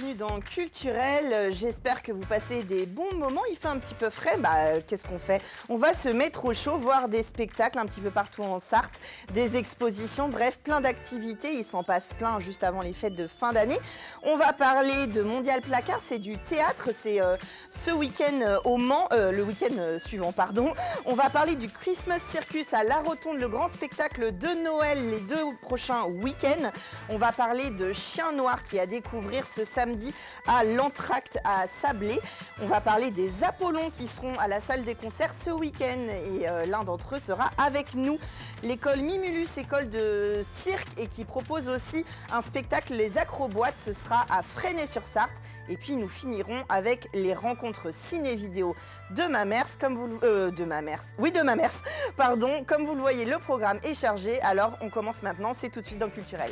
bienvenue dans Culturel. J'espère que vous passez des bons moments. Il fait un petit peu frais. Qu'est-ce qu'on fait? On va se mettre au chaud, voir des spectacles un petit peu partout en Sarthe, des expositions, bref, plein d'activités. Il s'en passe plein juste avant les fêtes de fin d'année. On va parler de Mondial Placard, c'est du théâtre. C'est ce week-end au Mans, le week-end suivant, pardon. On va parler du Christmas Circus à La Rotonde, le grand spectacle de Noël les 2 prochains week-ends. On va parler de Chien Noir qui est à découvrir ce samedi à l'Entracte à Sablé. On va parler des Apollons qui seront à la salle des concerts ce week-end et l'un d'entre eux sera avec nous. L'école Mimulus, école de cirque et qui propose aussi un spectacle Les Acroboîtes, ce sera à Fresnay-sur-Sarthe. Et puis nous finirons avec les rencontres ciné-vidéo de Mamers, comme vous de Mamers, pardon. Comme vous le voyez, le programme est chargé. Alors on commence maintenant, c'est tout de suite dans Culturel.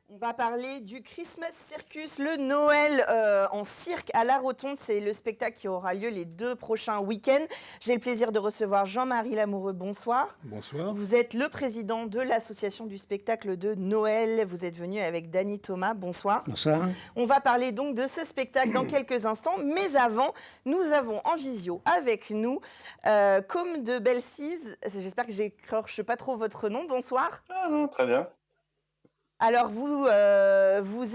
On va parler du Christmas Circus, le Noël en cirque à La Rotonde. C'est le spectacle qui aura lieu les 2 prochains week-ends. J'ai le plaisir de recevoir Jean-Marie Lamoureux. Bonsoir. Bonsoir. Vous êtes le président de l'association du spectacle de Noël. Vous êtes venu avec Dany Thomas. Bonsoir. Bonsoir. On va parler donc de ce spectacle dans quelques instants. Mais avant, nous avons en visio avec nous Comme de Belsize. J'espère que j'écorche pas trop votre nom. Bonsoir. Ah non, très bien. Alors, vous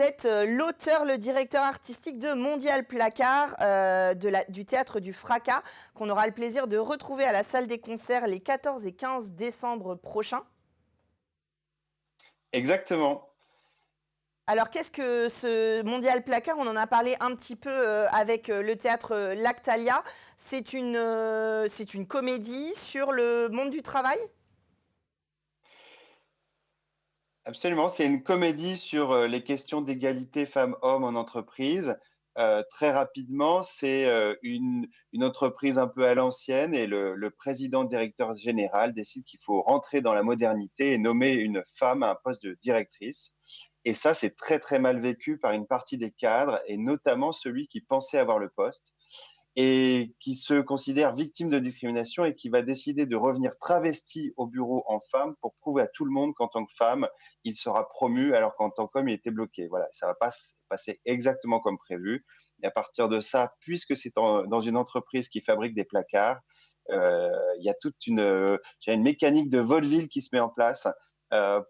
êtes l'auteur, le directeur artistique de Mondial Placard, du théâtre du Fracas, qu'on aura le plaisir de retrouver à la salle des concerts les 14 et 15 décembre prochains. Exactement. Alors, qu'est-ce que ce Mondial Placard? On en a parlé un petit peu avec le théâtre Lactalia. C'est une comédie sur le monde du travail? Absolument, c'est une comédie sur les questions d'égalité femmes-hommes en entreprise. Très rapidement, c'est une entreprise un peu à l'ancienne et le président directeur général décide qu'il faut rentrer dans la modernité et nommer une femme à un poste de directrice. Et ça, c'est très, très mal vécu par une partie des cadres et notamment celui qui pensait avoir le poste et qui se considère victime de discrimination et qui va décider de revenir travesti au bureau en femme pour prouver à tout le monde qu'en tant que femme, il sera promu alors qu'en tant qu'homme, il était bloqué. Voilà, ça va pas se passer exactement comme prévu. Et à partir de ça, puisque c'est dans une entreprise qui fabrique des placards, il y a toute une mécanique de vaudeville qui se met en place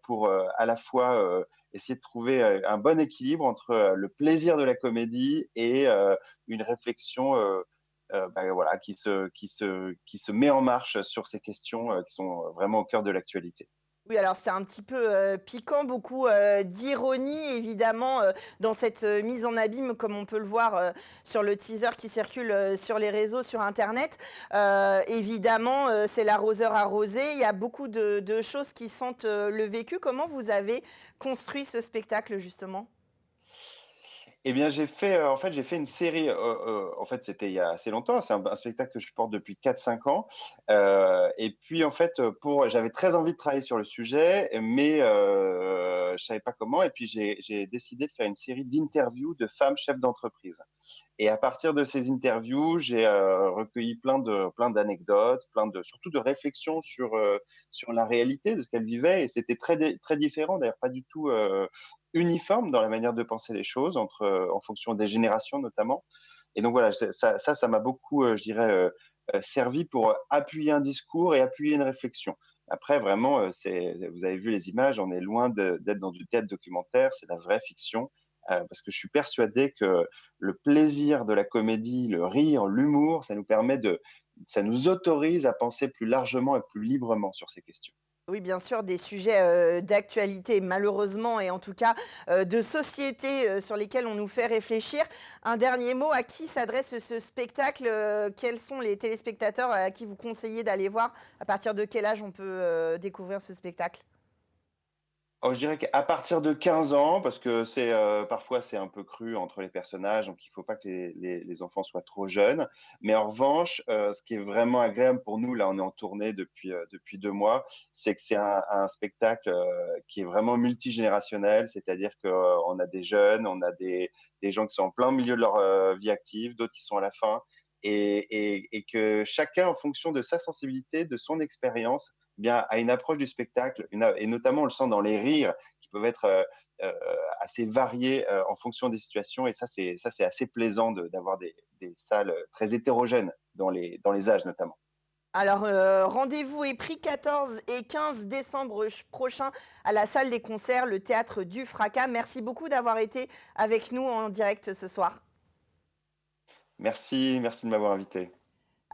pour à la fois essayer de trouver un bon équilibre entre le plaisir de la comédie et une réflexion voilà, qui se met en marche sur ces questions qui sont vraiment au cœur de l'actualité. Oui, alors c'est un petit peu piquant, beaucoup d'ironie évidemment dans cette mise en abîme comme on peut le voir sur le teaser qui circule sur les réseaux, sur Internet. Évidemment, c'est l'arroseur arrosé, il y a beaucoup de choses qui sentent le vécu. Comment vous avez construit ce spectacle justement ? Eh bien, j'ai fait une série, en fait, c'était il y a assez longtemps, c'est un spectacle que je porte depuis 4-5 ans. Et puis, en fait, j'avais très envie de travailler sur le sujet, mais je savais pas comment. Et puis, j'ai décidé de faire une série d'interviews de femmes chefs d'entreprise. Et à partir de ces interviews, j'ai recueilli plein d'anecdotes, surtout de réflexions sur la réalité de ce qu'elles vivaient. Et c'était très, très différent, d'ailleurs, pas du tout uniforme dans la manière de penser les choses, en fonction des générations notamment. Et donc voilà, ça m'a beaucoup, je dirais, servi pour appuyer un discours et appuyer une réflexion. Après, vraiment, vous avez vu les images, on est loin d'être dans du théâtre documentaire, c'est de la vraie fiction. Parce que je suis persuadé que le plaisir de la comédie, le rire, l'humour, ça nous autorise à penser plus largement et plus librement sur ces questions. Oui, bien sûr, des sujets d'actualité, malheureusement, et en tout cas de société sur lesquels on nous fait réfléchir. Un dernier mot, à qui s'adresse ce spectacle? Quels sont les téléspectateurs à qui vous conseillez d'aller voir? À partir de quel âge on peut découvrir ce spectacle? Alors, je dirais qu'à partir de 15 ans, parce que parfois c'est un peu cru entre les personnages, donc il ne faut pas que les enfants soient trop jeunes. Mais en revanche, ce qui est vraiment agréable pour nous, là, on est en tournée depuis 2 mois, c'est que c'est un spectacle, qui est vraiment multigénérationnel. C'est-à-dire qu'on a des jeunes, on a des gens qui sont en plein milieu de leur, vie active, d'autres qui sont à la fin et que chacun, en fonction de sa sensibilité, de son expérience, bien, à une approche du spectacle, et notamment on le sent dans les rires qui peuvent être assez variés en fonction des situations. Et ça, c'est assez plaisant d'avoir des salles très hétérogènes dans les âges notamment. Alors, rendez-vous est pris 14 et 15 décembre prochain à la salle des concerts, le théâtre du Fracas. Merci beaucoup d'avoir été avec nous en direct ce soir. Merci de m'avoir invité.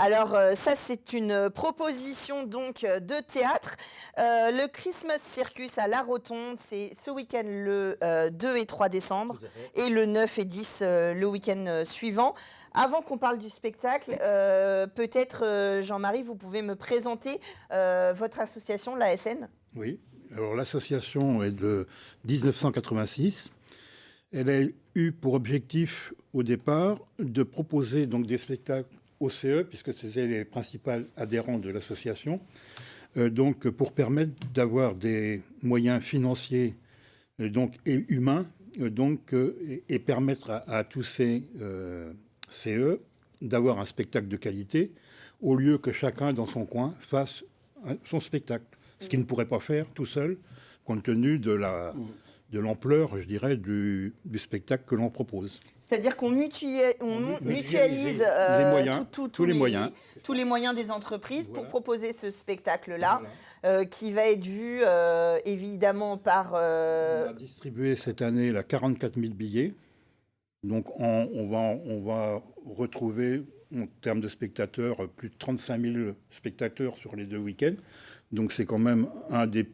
Alors, ça, c'est une proposition donc de théâtre. Le Christmas Circus à La Rotonde, c'est ce week-end le 2 et 3 décembre et le 9 et 10 le week-end suivant. Avant qu'on parle du spectacle, peut-être, Jean-Marie, vous pouvez me présenter votre association, l'ASN? Oui, alors l'association est de 1986. Elle a eu pour objectif au départ de proposer donc des spectacles au CE, puisque c'était les principaux adhérents de l'association, donc pour permettre d'avoir des moyens financiers donc, et humains et permettre à tous ces CE d'avoir un spectacle de qualité, au lieu que chacun dans son coin fasse son spectacle, ce qu'il ne pourrait pas faire tout seul, compte tenu de l'ampleur, je dirais, du spectacle que l'on propose. C'est-à-dire qu'on mutualise les moyens, tous les moyens des entreprises pour proposer ce spectacle-là, qui va être vu évidemment par... On a distribué cette année 44 000 billets. Donc on va retrouver, en termes de spectateurs, plus de 35 000 spectateurs sur les 2 week-ends. Donc c'est quand même un des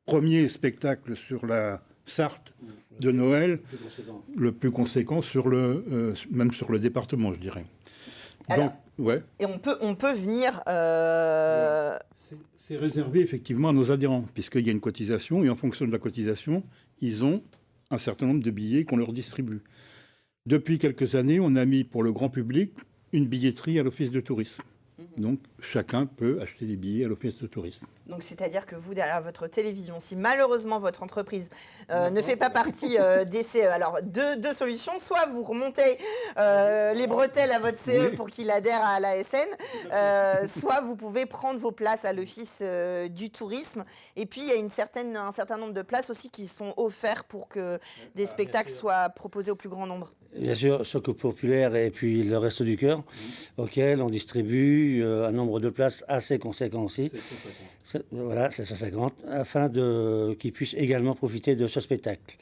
premiers spectacles sur la Sarthe de Noël, le plus conséquent même sur le département, je dirais. Alors, donc, ouais. Et on peut venir... C'est réservé effectivement à nos adhérents, puisqu'il y a une cotisation, et en fonction de la cotisation, ils ont un certain nombre de billets qu'on leur distribue. Depuis quelques années, on a mis pour le grand public une billetterie à l'office de tourisme. Donc, chacun peut acheter des billets à l'office de tourisme. Donc, c'est-à-dire que vous, derrière votre télévision, si malheureusement votre entreprise ne fait pas partie des CE, alors deux solutions. Soit vous remontez les bretelles à votre CE pour qu'il adhère à l'ASN, soit vous pouvez prendre vos places à l'office du tourisme. Et puis, il y a un certain nombre de places aussi qui sont offertes pour que des spectacles soient proposés au plus grand nombre. Bien sûr, Secours Populaire et puis le Resto du Cœur, auquel on distribue un nombre de places assez conséquent aussi. Voilà, 750, afin qu'ils puissent également profiter de ce spectacle.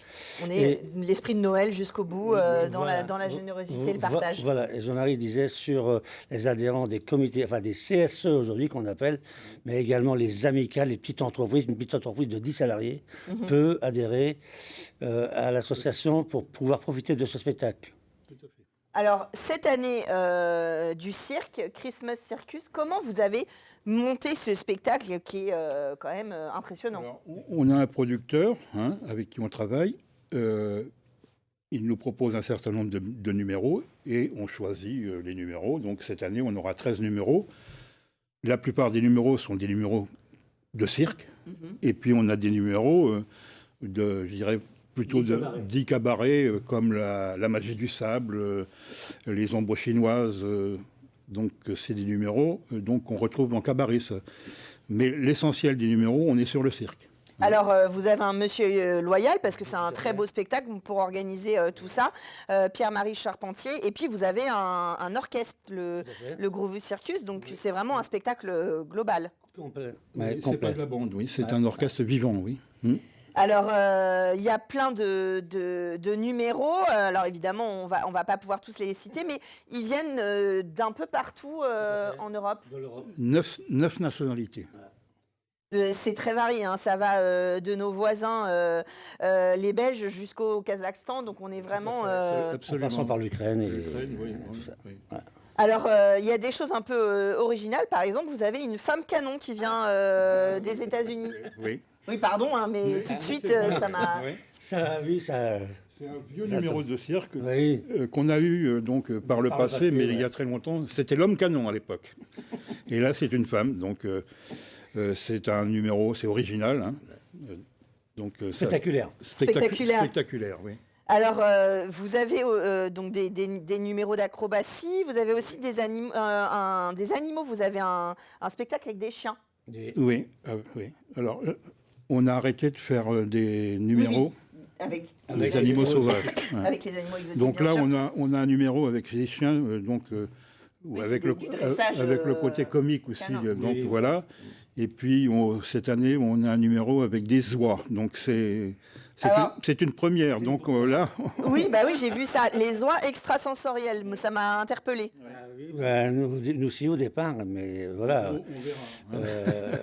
On est l'esprit de Noël jusqu'au bout, dans la générosité, le partage. Voilà, et Jean-Marie disait sur les adhérents des comités, enfin des CSE aujourd'hui qu'on appelle, mais également les amicales, les petites entreprises, une petite entreprise de 10 salariés peut adhérer à l'association pour pouvoir profiter de ce spectacle. Tout à fait. Alors, cette année du cirque, Christmas Circus, comment vous avez monté ce spectacle qui est quand même impressionnant? Alors, on a un producteur avec qui on travaille. Il nous propose un certain nombre de numéros et on choisit les numéros. Donc, cette année, on aura 13 numéros. La plupart des numéros sont des numéros de cirque. Et puis, on a des numéros je dirais, plutôt 10 cabarets comme la magie du sable, les ombres chinoises. Donc, c'est des numéros qu'on retrouve dans cabaret. Mais l'essentiel des numéros, on est sur le cirque. Alors, vous avez un monsieur loyal, parce que c'est un très beau spectacle pour organiser tout ça, Pierre-Marie Charpentier. Et puis, vous avez un orchestre, le Groovy Circus. Donc, c'est vraiment un spectacle global. Complet. C'est pas de la bande, oui. C'est un orchestre vivant, oui. Alors, il y a plein de numéros. Alors, évidemment, on va pas pouvoir tous les citer, mais ils viennent d'un peu partout en Europe. 9 nationalités. C'est très varié, hein. Ça va de nos voisins, les Belges, jusqu'au Kazakhstan. Donc, on est vraiment... En passant par l'Ukraine et oui, tout ça. Oui. Ouais. Alors, il y a des choses un peu originales. Par exemple, vous avez une femme canon qui vient des États-Unis. Oui. Oui, pardon, hein, mais tout de suite, ça m'a... Ouais. Ça, oui, ça. C'est un vieux Ça numéro de cirque Oui. qu'on a eu par le Par le passé, passé, mais ouais. il y a très longtemps. C'était l'homme canon à l'époque. Et là, c'est une femme. Donc, c'est un numéro, c'est original. Hein. Spectaculaire. Spectaculaire. Spectaculaire, oui. Alors, vous avez donc des numéros d'acrobatie, vous avez aussi des animaux, vous avez un spectacle avec des chiens. Oui, oui. Alors, on a arrêté de faire des numéros Avec avec les animaux sauvages. Ouais. avec les animaux exotiques, Donc bien là, sûr. on a un numéro avec les chiens, ou Oui, avec, c'est du dressage, avec le côté comique aussi. canin. Donc Oui. voilà. Et puis cette année, on a un numéro avec des oies. Donc Alors- c'est une première. Donc là, Oui, bah oui, j'ai vu ça. Les oies extrasensorielles, ça m'a interpellée. Nous aussi au départ, mais voilà. verra.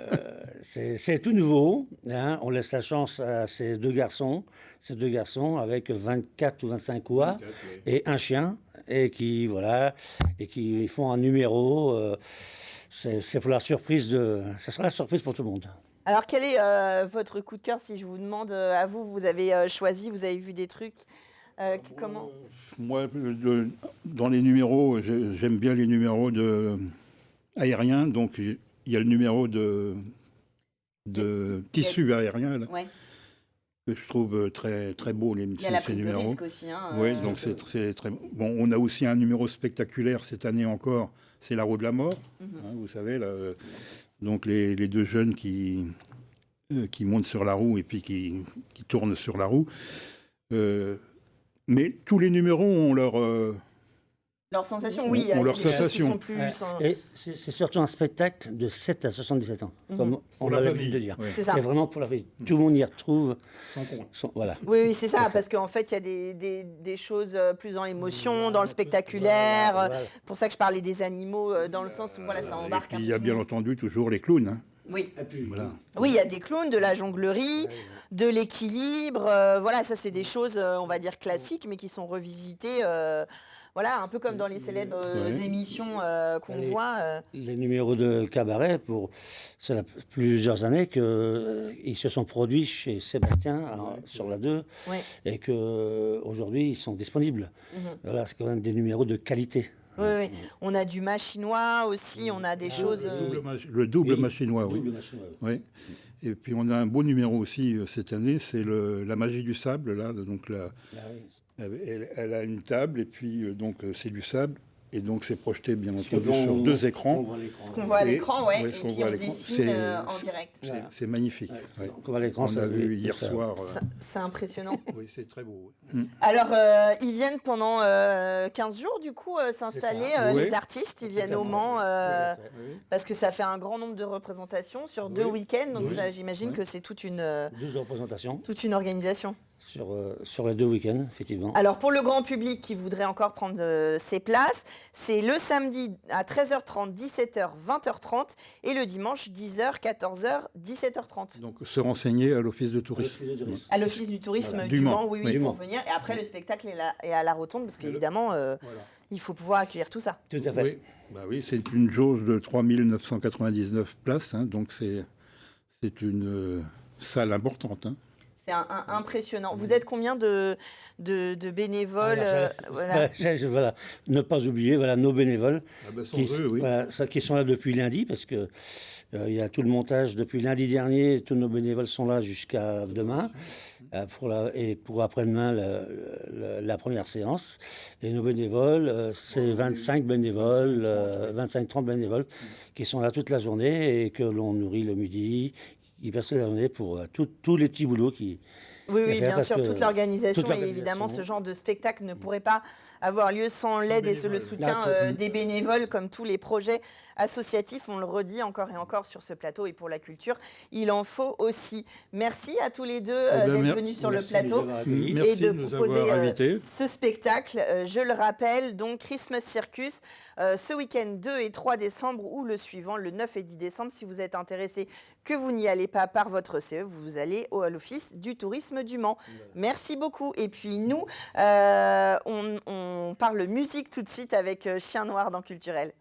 C'est tout nouveau. Hein. On laisse la chance à ces deux garçons avec 24 ou 25 oies et un chien, et qui font un numéro. C'est pour la surprise ça sera la surprise pour tout le monde. Alors, quel est votre coup de cœur, si je vous demande à vous, vous avez choisi, vous avez vu des trucs comment Moi, dans les numéros, j'aime bien les numéros aériens. Donc il y a le numéro de tissu aérien là, Ouais. que je trouve très très beau Il y a la ces prise de numéros. risque aussi. Hein, Oui, donc c'est très bon. On a aussi un numéro spectaculaire cette année encore. C'est la roue de la mort. Hein, vous savez là. Donc les deux jeunes qui montent sur la roue et puis qui tournent sur la roue. Mais tous les numéros ont leurs sensations, oui, il y a ont des leurs choses qui sensations. sont plus... Et c'est surtout un spectacle de 7 à 77 ans, comme on Pour la a l'habitude famille. de dire. Ouais. C'est ça. C'est vraiment pour la famille. Tout le monde y retrouve. Sans compte. Voilà. Oui, c'est ça, C'est ça. parce qu'en fait, il y a des choses plus dans l'émotion, dans le spectaculaire. Voilà. Pour ça que je parlais des animaux, dans le sens où voilà, ça Et embarque puis un il y a peu bien tout. entendu toujours les clowns. Hein. Oui. Et puis, Voilà. Oui, il y a des clowns, de la jonglerie, de l'équilibre. Voilà, ça, c'est des choses, on va dire, classiques, mais qui sont revisitées. Voilà, un peu comme dans les célèbres Ouais. émissions qu'on Allez. voit. les numéros de cabaret, ça fait plusieurs années qu'ils se sont produits chez Sébastien sur la 2 Ouais. et qu'aujourd'hui ils sont disponibles. Voilà, c'est quand même des numéros de qualité. Oui, oui. On a du machinois aussi, on a des choses. Le double Oui, machinois, oui. double machinois, oui. Oui. Et puis on a un beau numéro aussi cette année, c'est la magie du sable. Là, donc Ah oui. elle a une table et puis c'est du sable. Et donc c'est projeté bien Ce que entendu l'on- sur deux qu'on écrans. voit à l'écran. Ce qu'on voit à Et- l'écran, ouais, ouais, et ce qu'on puis voit à on l'écran. dessine C'est- en direct. Voilà. C'est magnifique. Ouais, ouais. qu'on voit à l'écran, On ça, a vu oui, hier ça. soir. C'est impressionnant. Oui, c'est très beau. Alors, ils viennent pendant 15 jours, du coup, s'installer, C'est ça. Ouais. les artistes. Ils viennent au Mans, parce que ça fait un grand nombre de représentations sur 2 Oui. week-ends. Donc, Oui. ça, j'imagine Ouais. que c'est toute une Deux représentations organisation. sur les 2 week-ends, effectivement. Alors, pour le grand public qui voudrait encore prendre ses places, c'est le samedi à 13h30, 17h, 20h30 et le dimanche 10h, 14h, 17h30. Donc se renseigner à l'office de tourisme. À l'office du tourisme Voilà. du Du Mans, Mans, oui, oui. pour Du Mans. venir. Et après, le spectacle est à la rotonde, parce qu'évidemment, Voilà. il faut pouvoir accueillir tout ça. Tout à fait. Oui, c'est une jauge de 3999 places, hein, donc c'est une salle importante. Hein. C'est impressionnant. Vous êtes combien de bénévoles voilà. Voilà. Ne pas oublier nos bénévoles Ah ben, sans qui, eux, oui. qui sont là depuis lundi, parce que il y a tout le montage depuis lundi dernier. Tous nos bénévoles sont là jusqu'à demain pour après-demain la première séance. Et nos bénévoles, c'est 25 bénévoles, 25-30 bénévoles qui sont là toute la journée et que l'on nourrit le midi, qui passent la journée pour tous les petits boulots qui... Oui, à faire, bien parce sûr, que toute l'organisation. toute Et évidemment, l'organisation. ce genre de spectacle ne pourrait pas avoir lieu sans l'aide et le bénévoles. soutien Là, des bénévoles, comme tous les projets associatifs. On le redit encore et encore sur ce plateau. Et pour la culture, il en faut aussi. Merci à tous les deux ben, d'être venus sur le Merci de nous plateau. avoir accueillis. Merci Et de nous proposer avoir invités. ce spectacle. Je le rappelle, donc Christmas Circus, ce week-end 2 et 3 décembre ou le suivant, le 9 et 10 décembre. Si vous êtes intéressé, que vous n'y allez pas par votre CE, vous allez à l'Office du tourisme du Mans. Merci beaucoup. Et puis nous, on parle musique tout de suite avec Chien Noir dans Culturel.